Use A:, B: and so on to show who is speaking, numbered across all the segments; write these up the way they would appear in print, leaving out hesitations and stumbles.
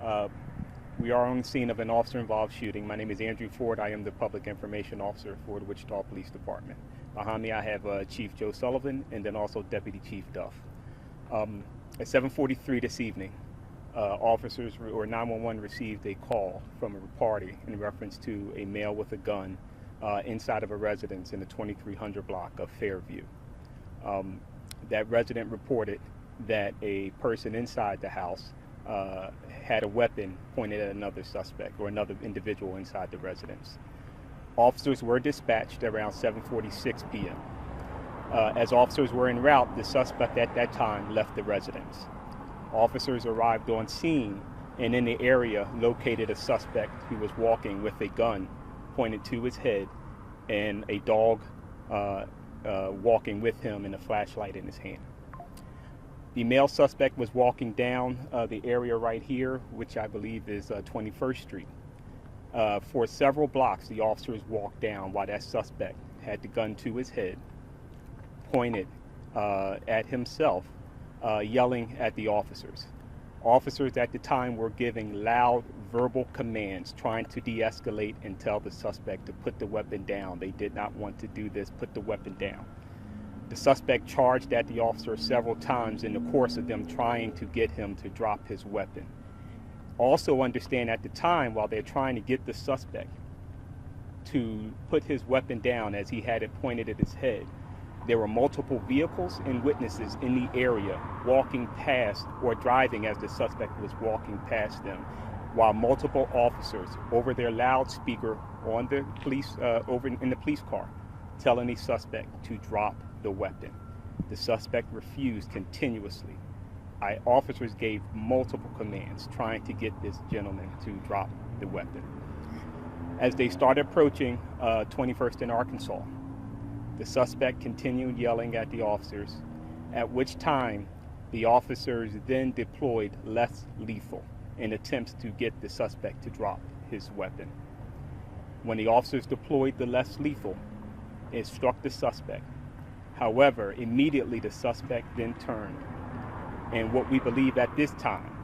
A: Uh, we are on the scene of an officer-involved shooting. My name is Andrew Ford. I am the Public Information Officer for the Wichita Police Department. Behind me I have Chief Joe Sullivan and then also Deputy Chief Duff. At 7:43 this evening, officers or 911 received a call from a party in reference to a male with a gun inside of a residence in the 2300 block of Fairview. That resident reported that a person inside the house had a weapon pointed at another suspect or another individual inside the residence. Officers were dispatched around 7:46 p.m. As officers were en route, the suspect at that time left the residence. Officers arrived on scene and in the area located a suspect who was walking with a gun pointed to his head and a dog walking with him and a flashlight in his hand. The male suspect was walking down the area right here, which I believe is 21st Street. For several blocks, the officers walked down while that suspect had the gun to his head, pointed at himself, yelling at the officers. Officers at the time were giving loud verbal commands, trying to de-escalate and tell the suspect to put the weapon down. They did not want to do this, put the weapon down. The suspect charged at the officer several times in the course of them trying to get him to drop his weapon. Also understand at the time, while they're trying to get the suspect to put his weapon down as he had it pointed at his head, there were multiple vehicles and witnesses in the area walking past or driving as the suspect was walking past them, while multiple officers over their loudspeaker on the police over in the police car telling the suspect to drop the weapon. The suspect refused continuously. Officers gave multiple commands trying to get this gentleman to drop the weapon. As they started approaching 21st and Arkansas, the suspect continued yelling at the officers, at which time the officers then deployed less lethal in attempts to get the suspect to drop his weapon. When the officers deployed the less lethal, it struck the suspect. However, immediately the suspect then turned, and what we believe at this time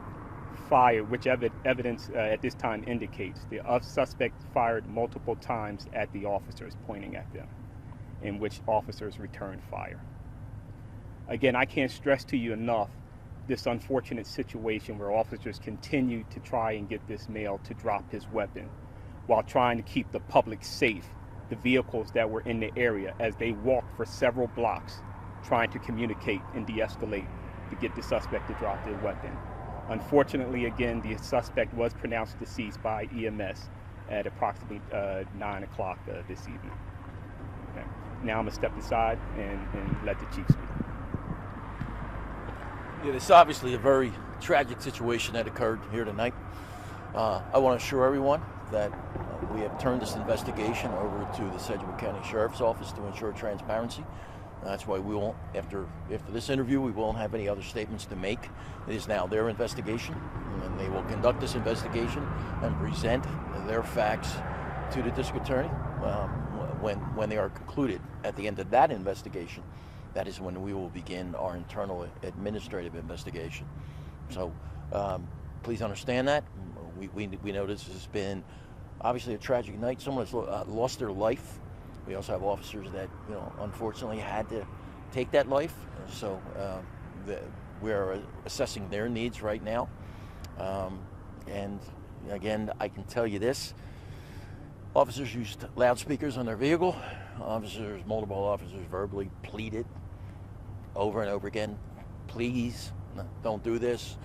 A: fired, which evidence at this time indicates the suspect fired multiple times at the officers pointing at them, in which officers returned fire. Again, I can't stress to you enough this unfortunate situation where officers continued to try and get this male to drop his weapon while trying to keep the public safe, the vehicles that were in the area, as they walked for several blocks trying to communicate and de-escalate to get the suspect to drop their weapon. Unfortunately, again, the suspect was pronounced deceased by EMS at approximately 9 o'clock this evening. Okay. Now I'm going to step aside and let the chief speak.
B: Yeah, this is obviously a very tragic situation that occurred here tonight. I want to assure everyone that we have turned this investigation over to the Sedgwick County Sheriff's Office to ensure transparency. That's why we won't, after this interview, we won't have any other statements to make. It is now their investigation, and they will conduct this investigation and present their facts to the district attorney. When they are concluded at the end of that investigation, that is when we will begin our internal administrative investigation. So please understand that. We know this has been obviously a tragic night. Someone has lost their life. We also have officers that, unfortunately had to take that life. So we're assessing their needs right now. And again, I can tell you this. Officers used loudspeakers on their vehicle. Multiple officers verbally pleaded over and over again, please don't do this.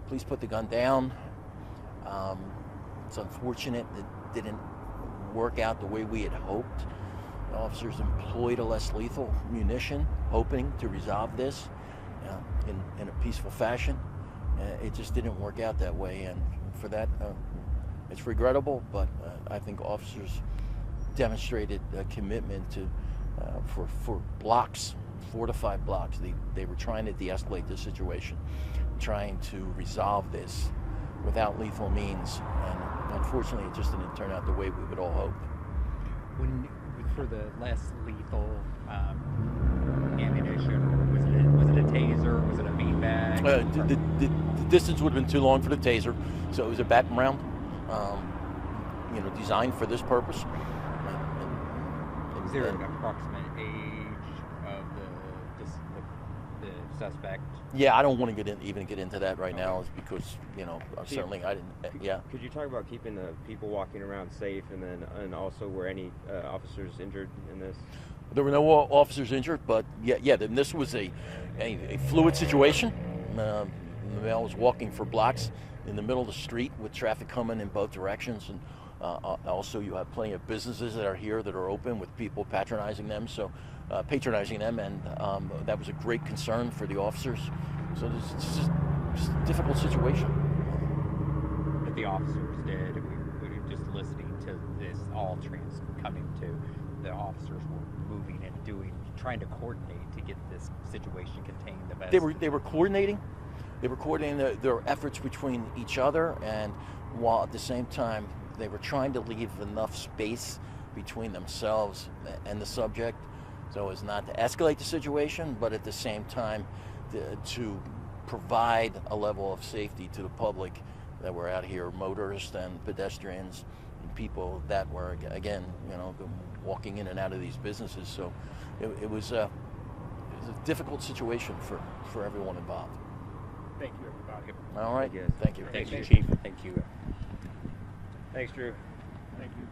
B: Please put the gun down. It's unfortunate that it didn't work out the way we had hoped. The officers employed a less lethal munition, hoping to resolve this in a peaceful fashion. It just didn't work out that way, and for that, it's regrettable, but I think officers demonstrated a commitment to, for blocks, 4 to 5 blocks, they were trying to de-escalate this situation, trying to resolve this without lethal means, and unfortunately it just didn't turn out the way we would all hope.
C: For the less lethal ammunition? Was it a taser? Was it a beanbag?
B: The distance would have been too long for the taser, so it was a baton round, designed for this purpose.
C: Is there an approximate age of the suspect?
B: Yeah, I don't want to even get into that right now, because certainly I didn't. Yeah.
D: Could you talk about keeping the people walking around safe, and also were any officers injured in this?
B: There were no officers injured, but then this was a fluid situation. The male was walking for blocks in the middle of the street with traffic coming in both directions, and also you have plenty of businesses that are here that are open with people patronizing them, and that was a great concern for the officers. So it's just a difficult situation.
C: But the officers did. We were just listening to this all coming to. The officers were moving and trying to coordinate to get this situation contained the best.
B: They were coordinating. They were coordinating their efforts between each other, and while at the same time they were trying to leave enough space between themselves and the subject, so as not to escalate the situation, but at the same time to provide a level of safety to the public that were out here, motorists and pedestrians, and people that were again, walking in and out of these businesses. So it was a difficult situation for everyone involved.
A: Thank you, everybody.
B: All right.
D: Yes.
B: Thank you.
C: Thank you, Chief.
D: Thank you. Thanks, Drew.
A: Thank you.